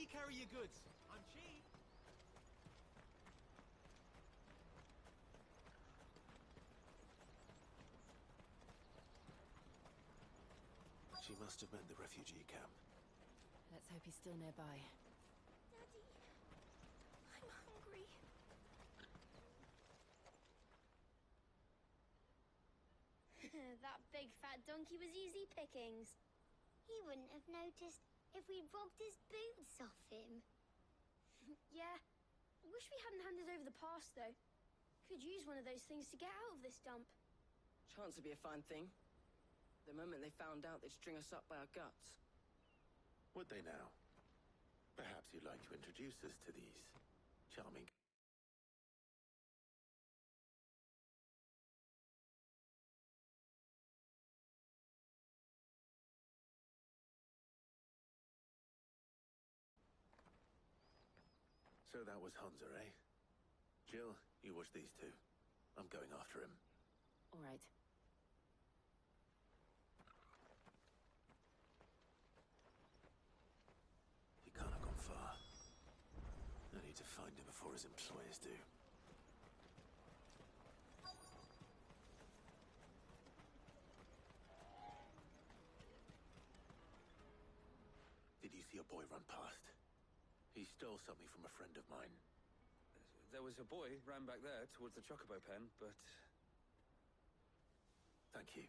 carry your goods? I'm cheap. She must have meant the refugee camp. Let's hope he's still nearby. Daddy, I'm hungry. That big fat donkey was easy pickings. He wouldn't have noticed if we'd robbed his boots off him. Yeah. Wish we hadn't handed over the pass, though. Could use one of those things to get out of this dump. Chance would be a fine thing. The moment they found out, they'd string us up by our guts. Would they now? Perhaps you'd like to introduce us to these charming... So that was Hunter, eh? Jill, you watch these two. I'm going after him. All right. He can't have gone far. I need to find him before his employers do. Did you see a boy run past? He stole something from a friend of mine. There was a boy ran back there towards the chocobo pen, but... Thank you.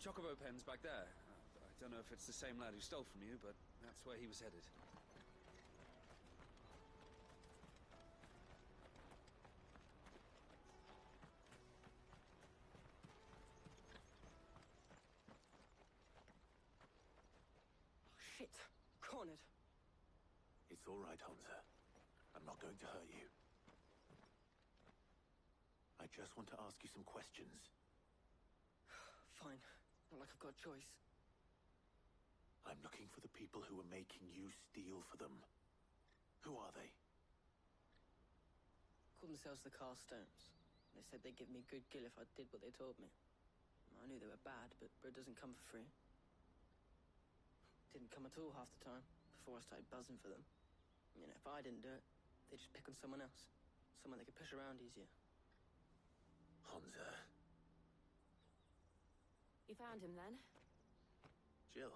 The chocobo pen's back there. I don't know if it's the same lad who stole from you, but that's where he was headed. Oh, shit. Cornered. It's all right, Hunter. I'm not going to hurt you. I just want to ask you some questions. Fine. Not like I've got a choice. I'm looking for the people who are making you steal for them. Who are they? Called themselves the Carstones. They said they'd give me a good gill if I did what they told me. I knew they were bad, but bread doesn't come for free. Didn't come at all half the time, before I started buzzing for them. You know, if I didn't do it, they'd just pick on someone else. Someone they could push around easier. Hunter. You found him then? Jill.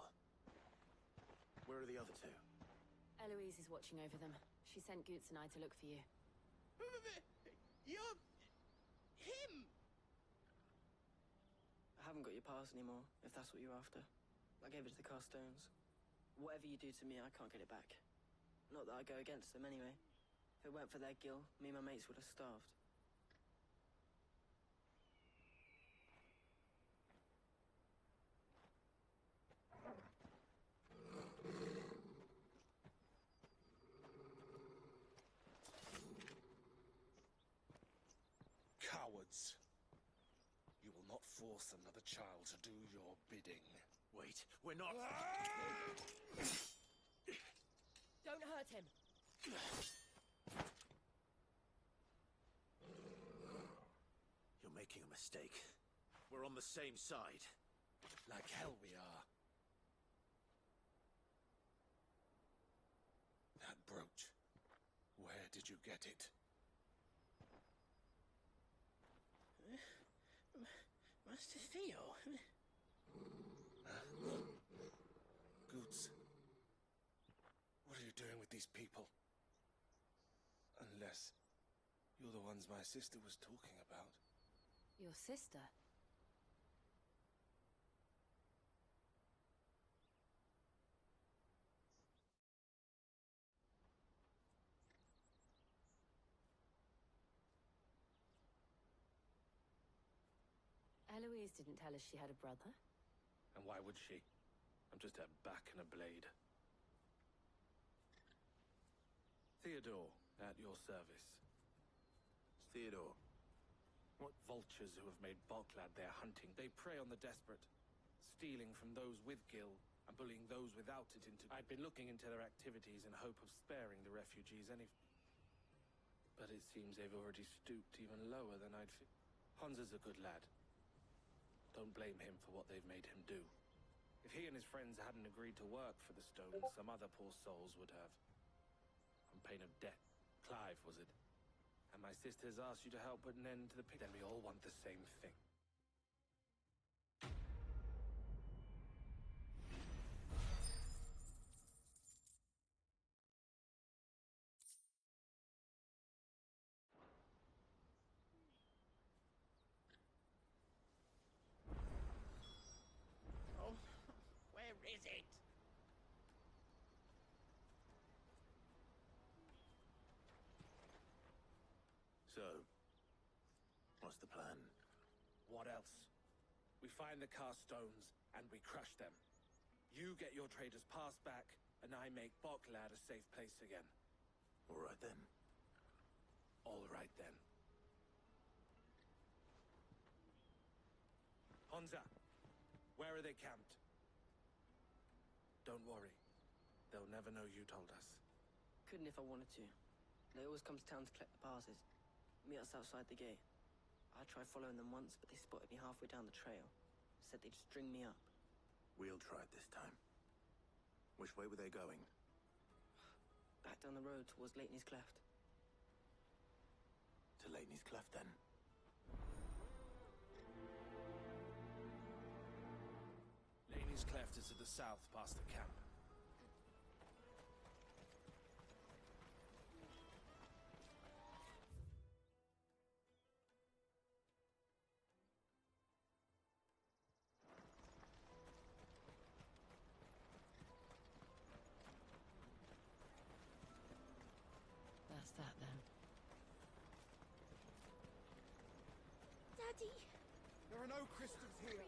Where are the other two? Eloise is watching over them. She sent Goots and I to look for you. You're... him! I haven't got your pass anymore, if that's what you're after. I gave it to the Carstones. Whatever you do to me, I can't get it back. Not that I go against them anyway. If it weren't for their gill, me and my mates would have starved. Cowards. You will not force another child to do your bidding. Wait, we're not... Don't hurt him! mistake. We're on the same side. Like hell we are. That brooch. Where did you get it? Master Theo? Goots. What are you doing with these people? Unless you're the ones my sister was talking about. Your sister? Eloise didn't tell us she had a brother. And why would she? I'm just a back and a blade. Theodore, at your service. Theodore. What vultures who have made Boklad their hunting. They prey on the desperate, stealing from those with gil and bullying those without it into... I'd been looking into their activities in hope of sparing the refugees But it seems they've already stooped even lower than I'd... Hansa's a good lad. Don't blame him for what they've made him do. If he and his friends hadn't agreed to work for the stones, some other poor souls would have. On pain of death. Clive, was it? And my sisters asked you to help put an end to the pig. Then we all want the same thing. Oh, where is it? So, what's the plan? What else? We find the cast stones, and we crush them. You get your trader's pass back, and I make Boklad a safe place again. All right then. All right then. Hansa, where are they camped? Don't worry. They'll never know you told us. Couldn't if I wanted to. They always come to town to collect the passes. Meet us outside the gate. I tried following them once, but they spotted me halfway down the trail. Said they'd string me up. We'll try it this time. Which way were they going? Back down the road towards Leighton's Cleft. To Leighton's Cleft, then. Laney's Cleft is to the south, past the camp. That's that then. Daddy! There are no crystals here.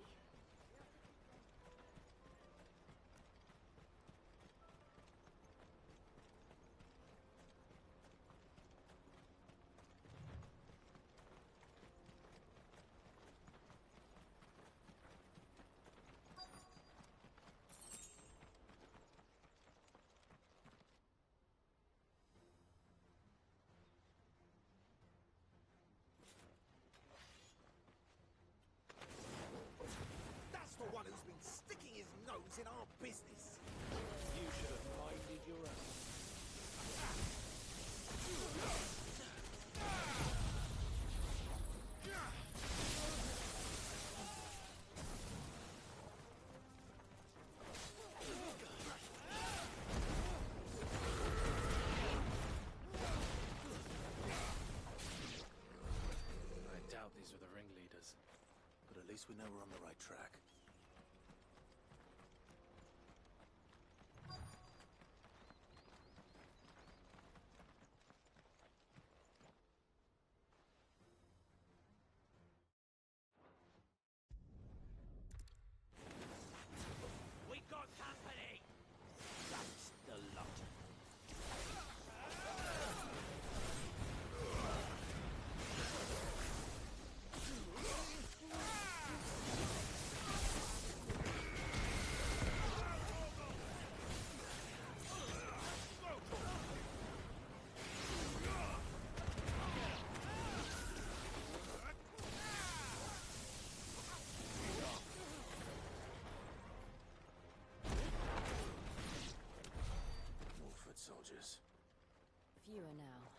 That's the one who's been sticking his nose in our business. You should have minded your own. I doubt these were the ringleaders. But at least we know we're on the right track. We got company! That's the lot. Fewer now.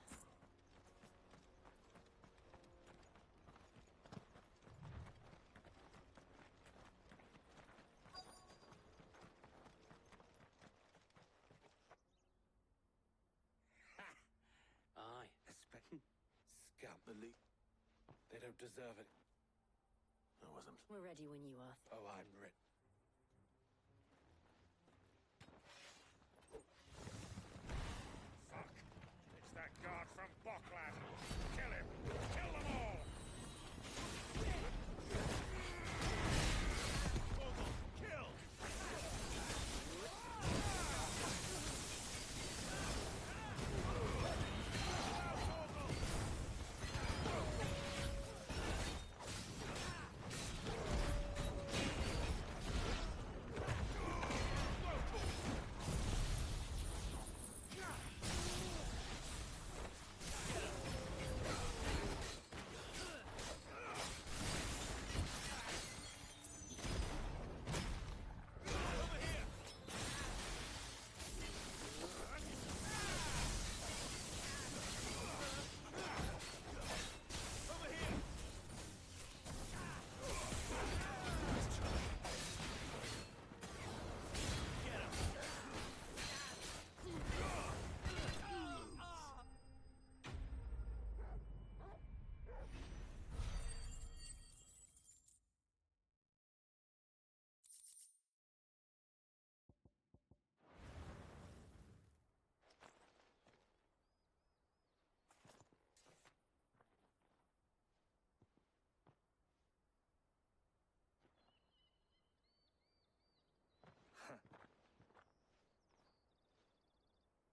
Aye. Scum. They don't deserve it. I wasn't. We're ready when you are. Oh, I'm ready. Fuck! It's that guard from Bokland! Kill him! Kill them all! Kill!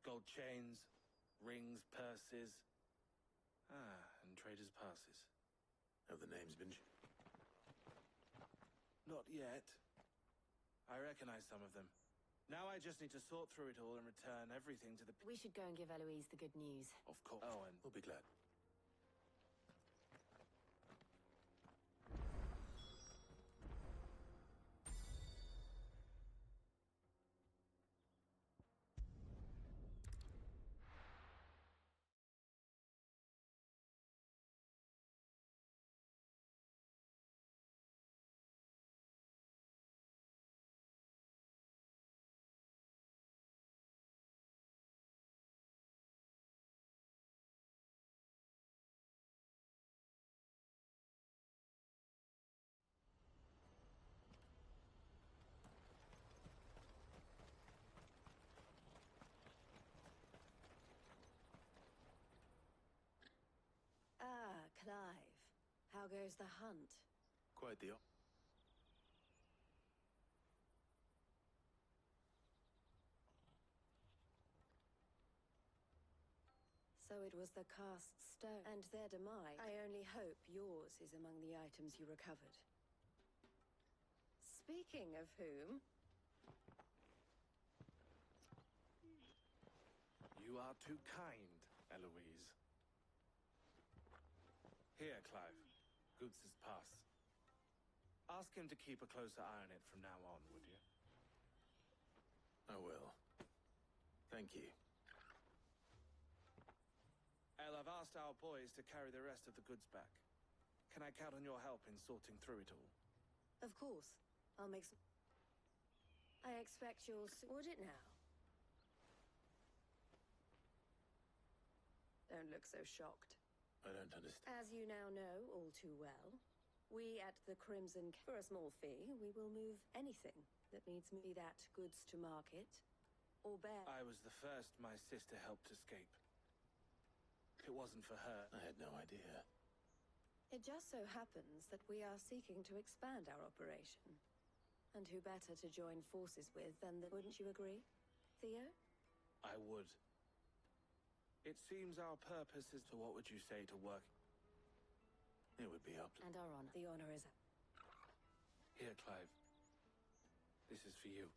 Gold chains, rings, purses. And traders' passes. Have the names been... Not yet. I recognize some of them. Now I just need to sort through it all and return everything to the... We should go and give Eloise the good news. Of course. Oh, and... We'll be glad. Ah, Clive. How goes the hunt? Quite the... So it was the cast stone and their demise. I only hope yours is among the items you recovered. Speaking of whom... You are too kind, Eloise. Here, Clive. Goots' pass. Ask him to keep a closer eye on it from now on, would you? I will. Thank you. El, I've asked our boys to carry the rest of the goods back. Can I count on your help in sorting through it all? Of course. I'll make some... I expect you'll... Would it now? Don't look so shocked. I don't understand. As you now know all too well, we at the Crimson... For a small fee, we will move anything that needs me that goods to market, or bear... I was the first my sister helped escape. If it wasn't for her... I had no idea. It just so happens that we are seeking to expand our operation. And who better to join forces with than the... Wouldn't you agree, Theo? I would. It seems our purpose is to... What would you say to work? It would be up to... And our honor. The honor is... Here, Clive. This is for you.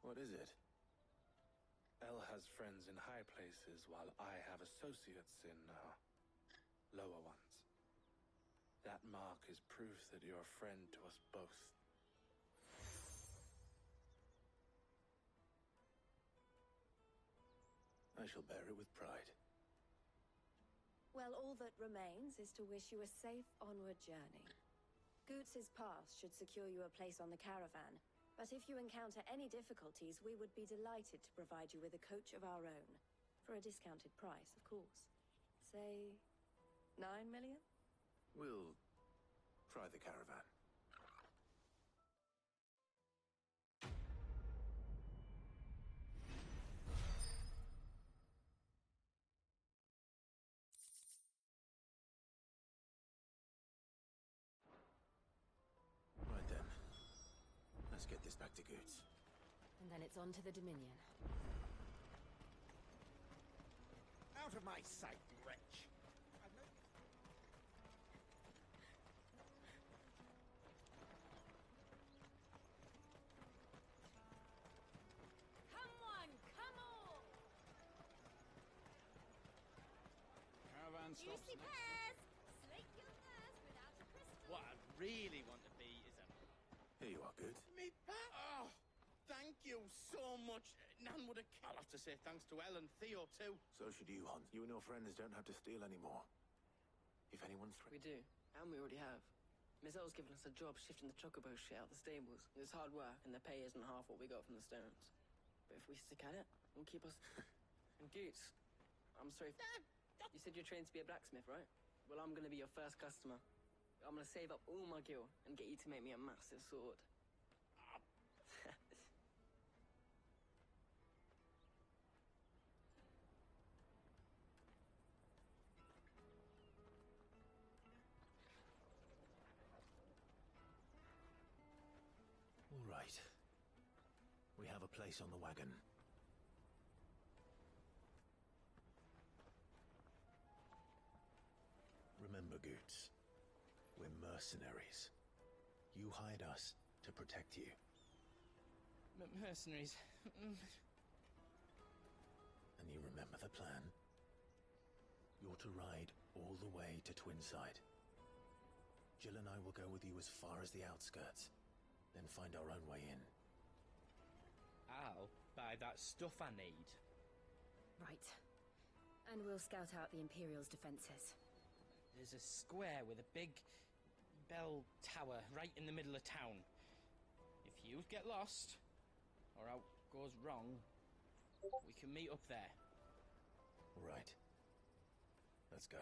What is it? El has friends in high places, while I have associates in, lower ones. That mark is proof that you're a friend to us both. I shall bear it with pride. Well, all that remains is to wish you a safe onward journey. Goots's pass should secure you a place on the caravan, but if you encounter any difficulties, we would be delighted to provide you with a coach of our own. For a discounted price, of course. Say, 9 million? We'll try the caravan. Right then. Let's get this back to Goots. And then it's on to the Dominion. Out of my sight, wretch! Come on, come on! Caravan stops Juicy next. pears! Slake your thirst without a crystal. What I really want to be is a... Here you are, Goots. Me back? Oh, thank you so much. Nan would have... I'll have to say thanks to Elle and Theo, too. So should you, Hans. You and your friends don't have to steal anymore. If anyone's We do, and we already have. Miss Elle's given us a job shifting the chocobo shit out the stables. It's hard work, and the pay isn't half what we got from the stones. But if we stick at it, we'll keep us... And Goots, I'm sorry... You said you're trained to be a blacksmith, right? Well, I'm gonna be your first customer. I'm gonna save up all my gil and get you to make me a massive sword. All right. We have a place on the wagon. Remember, Goots, we're mercenaries. You hired us to protect you. Mercenaries. And you remember the plan? You're to ride all the way to Twinside. Jill and I will go with you as far as the outskirts, then find our own way in. I'll buy that stuff I need. Right. And we'll scout out the Imperial's defenses. There's a square with a big bell tower right in the middle of town. If you get lost, or out goes wrong, we can meet up there. All right. Let's go.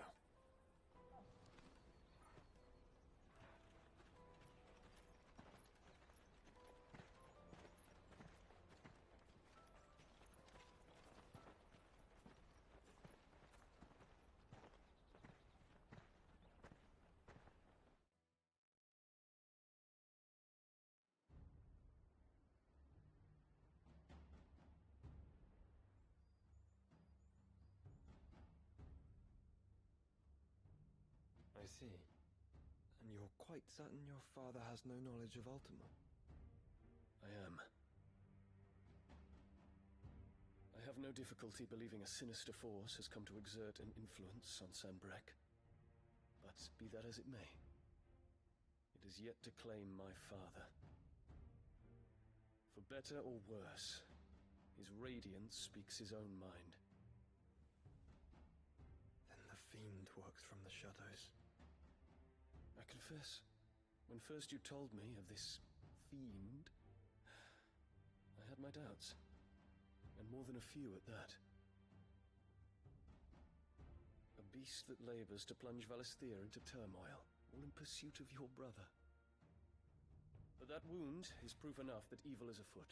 I see. And you're quite certain your father has no knowledge of Ultima? I am. I have no difficulty believing a sinister force has come to exert an influence on Sanbreque. But be that as it may, it is yet to claim my father. For better or worse, his radiance speaks his own mind. Then the fiend works from the shadows. I confess, when first you told me of this fiend, I had my doubts, and more than a few at that. A beast that labors to plunge Valisthea into turmoil, all in pursuit of your brother. But that wound is proof enough that evil is afoot.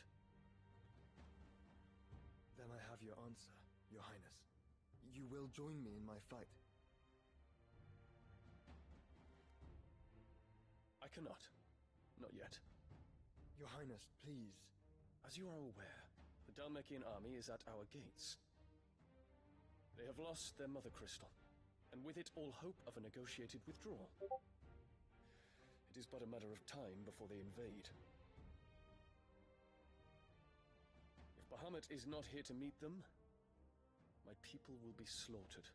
Then I have your answer, Your Highness. You will join me in my fight. I cannot. Not yet. Your Highness, please. As you are aware, the Dhalmekian army is at our gates. They have lost their mother crystal, and with it all hope of a negotiated withdrawal. It is but a matter of time before they invade. If Bahamut is not here to meet them, my people will be slaughtered.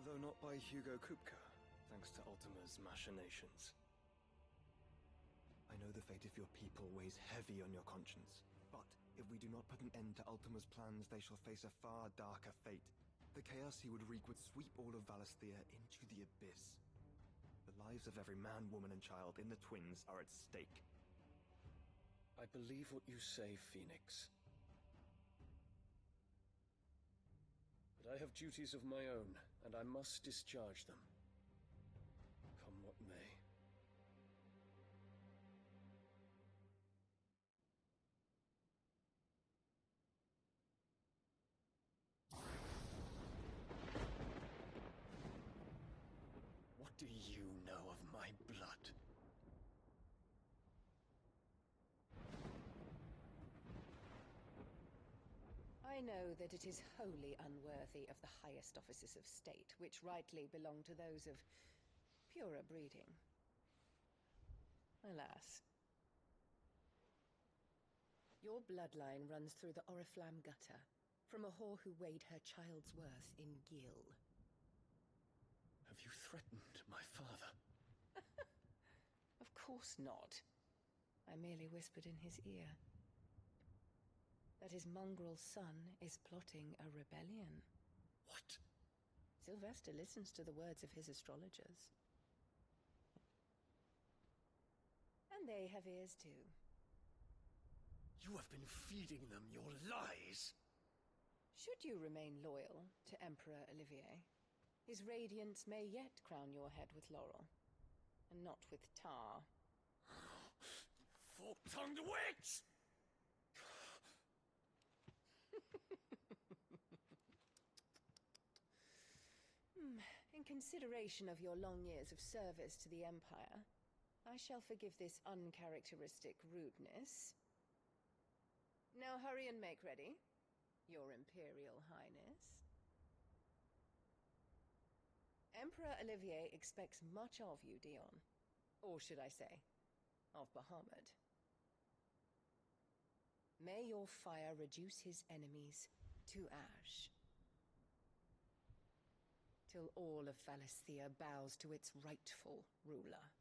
Though not by Hugo Kupka, thanks to Ultima's machinations. I know the fate of your people weighs heavy on your conscience. But if we do not put an end to Ultima's plans, they shall face a far darker fate. The chaos he would wreak would sweep all of Valisthea into the abyss. The lives of every man, woman, and child in the Twins are at stake. I believe what you say, Phoenix. But I have duties of my own, and I must discharge them. Come what may. What do you know of my blood? I know that it is wholly unworthy of the highest offices of state, which rightly belong to those of purer breeding. Alas. Your bloodline runs through the Oriflamme gutter, from a whore who weighed her child's worth in gil. Have you threatened my father? Of course not. I merely whispered in his ear that his mongrel son is plotting a rebellion. What? Sylvester listens to the words of his astrologers. And they have ears too. You have been feeding them your lies! Should you remain loyal to Emperor Olivier, his radiance may yet crown your head with laurel, and not with tar. Fork-tongued witch! In consideration of your long years of service to the Empire, I shall forgive this uncharacteristic rudeness. Now hurry and make ready, Your Imperial Highness. Emperor Olivier expects much of you, Dion. Or should I say, of Bahamut. May your fire reduce his enemies to ash, till all of Valisthea bows to its rightful ruler.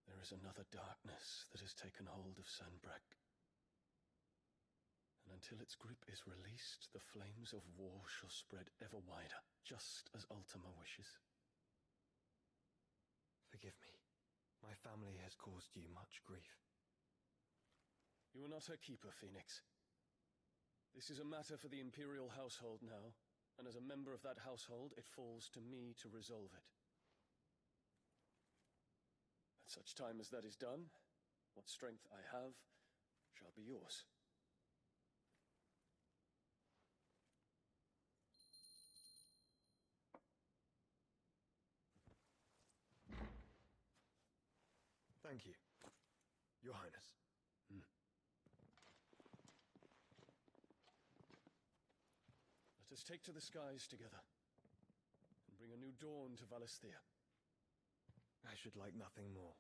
There is another darkness that has taken hold of Sanbreque. And until its grip is released, the flames of war shall spread ever wider, just as Ultima wishes. Forgive me. My family has caused you much grief. You are not her keeper, Phoenix. This is a matter for the Imperial household now, and as a member of that household, it falls to me to resolve it. At such time as that is done, what strength I have shall be yours. Thank you, Your Highness. Let us take to the skies together, and bring a new dawn to Valisthea. I should like nothing more.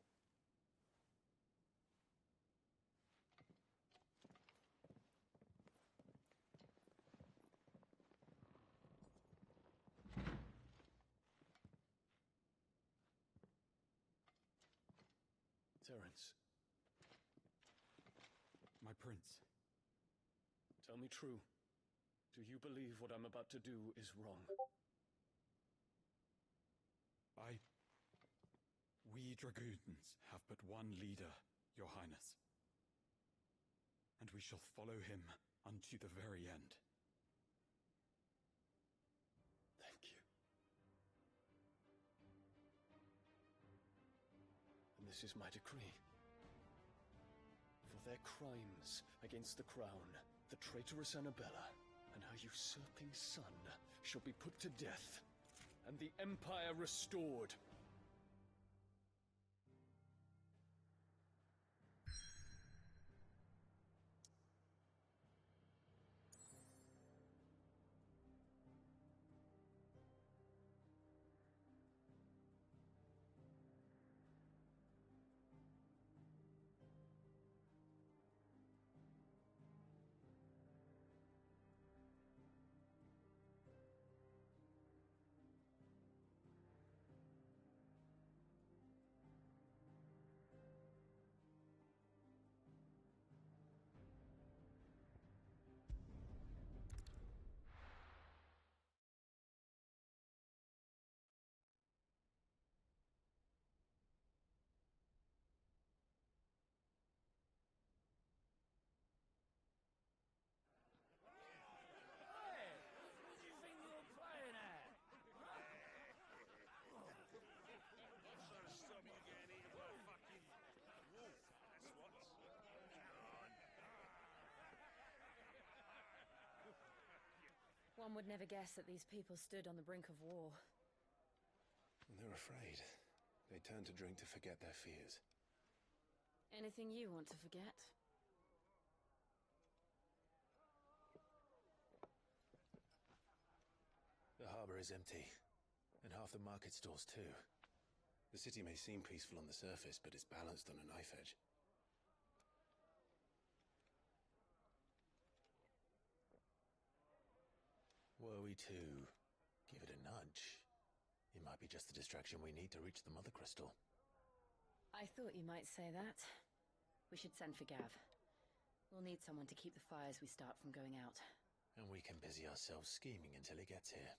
Terence. My prince. Tell me true. Do you believe what I'm about to do is wrong? We dragoons have but one leader, Your Highness. And we shall follow him unto the very end. Thank you. And this is my decree. For their crimes against the crown, the traitorous Annabella and her usurping son shall be put to death, and the Empire restored. One would never guess that these people stood on the brink of war. They're afraid. They turn to drink to forget their fears. Anything you want to forget? The harbor is empty, and half the market stalls too. The city may seem peaceful on the surface, but it's balanced on a knife edge. Were we to give it a nudge, it might be just the distraction we need to reach the Mother Crystal. I thought you might say that. We should send for Gav. We'll need someone to keep the fires we start from going out. And we can busy ourselves scheming until he gets here.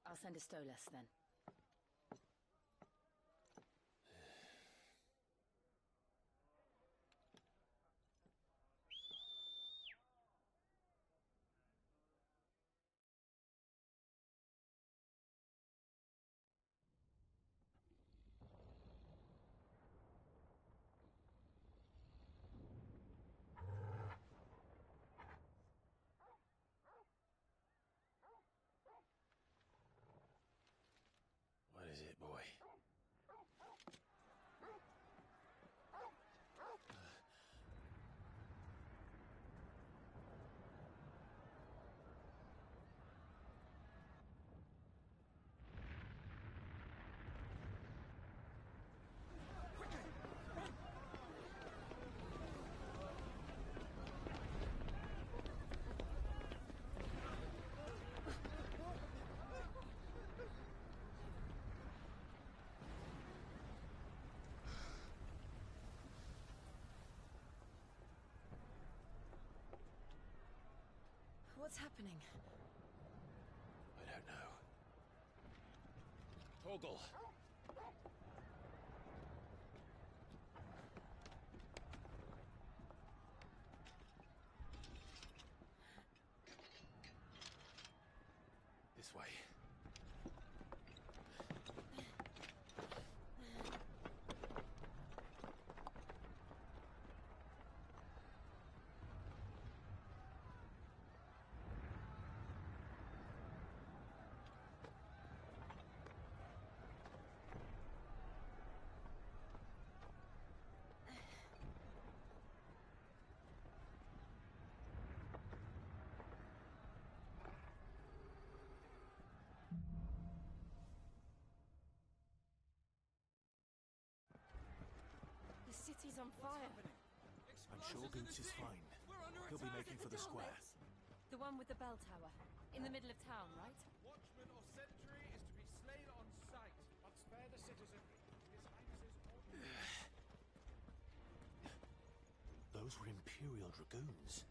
I'll send a Stolas then. What is it, boy? What's happening? I don't know. Torgal! This way. The city's on fire. I'm sure Goots is fine. He'll be making for the square. The one with the bell tower. In the middle of town, right? Watchman or sentry is to be slain on sight, but spare the citizen. His Highness's orders. Those were Imperial Dragoons.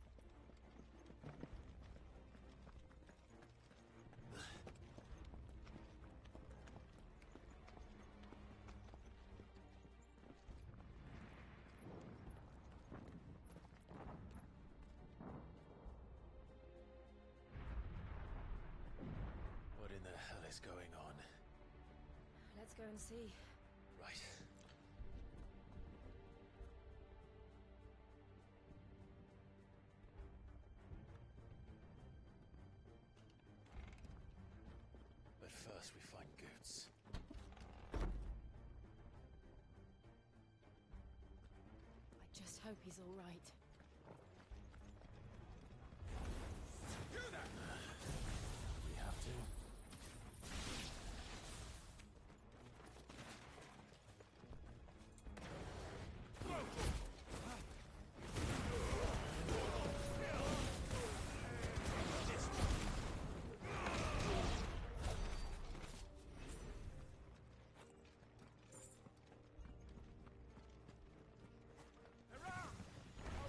What in the hell is going on? Let's go and see. Right. But first we find Goots. I just hope he's all right. We have to. Hurrah! Our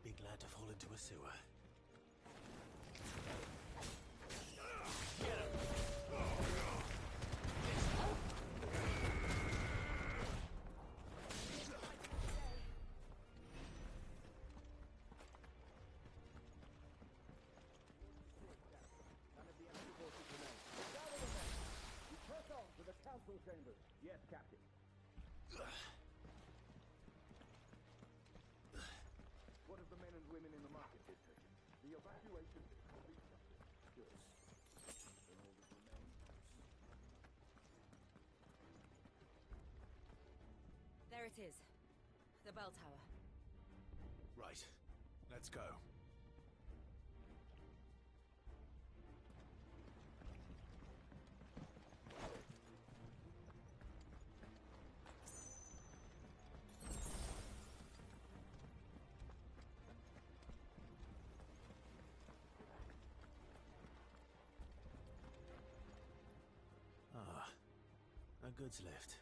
be glad to fall into a sewer. Council chambers. Yes, Captain. What of the men and women in the market district? The evacuation is complete. Good. Then all that remains. There it is. The bell tower. Right. Let's go. A goods lift.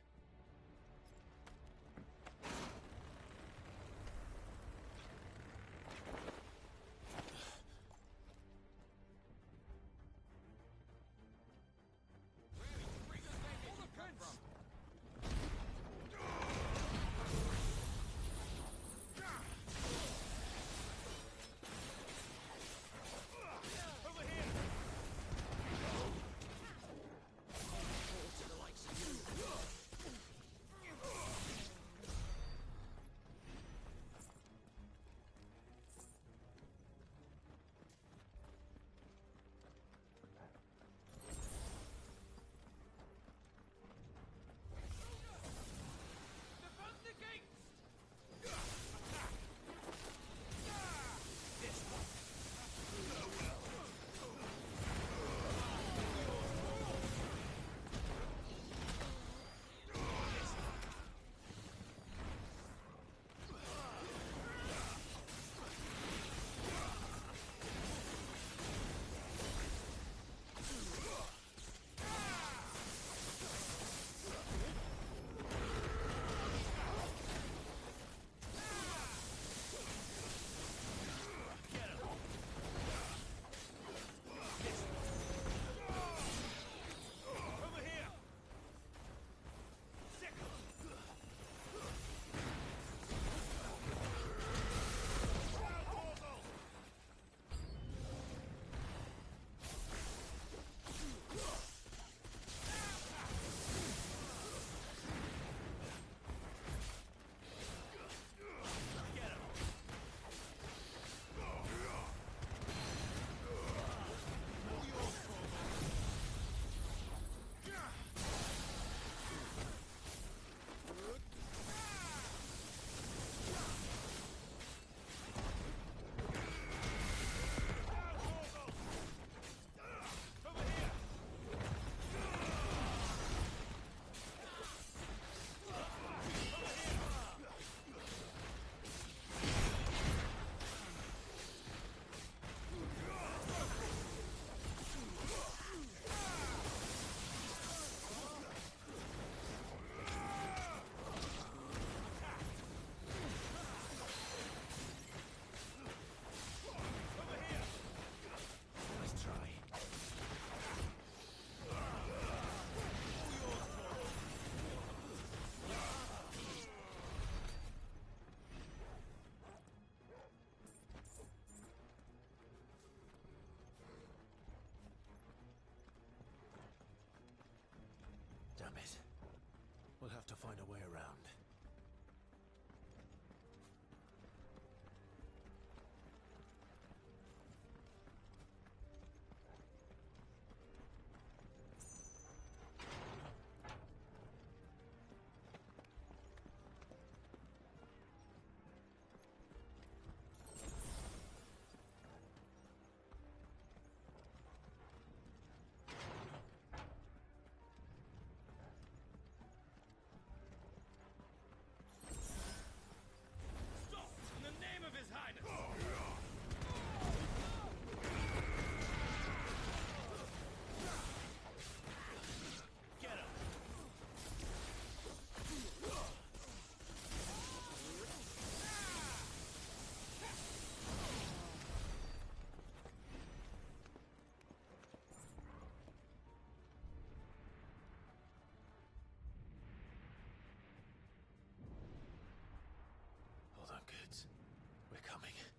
Damn it. We'll have to find a way around. coming.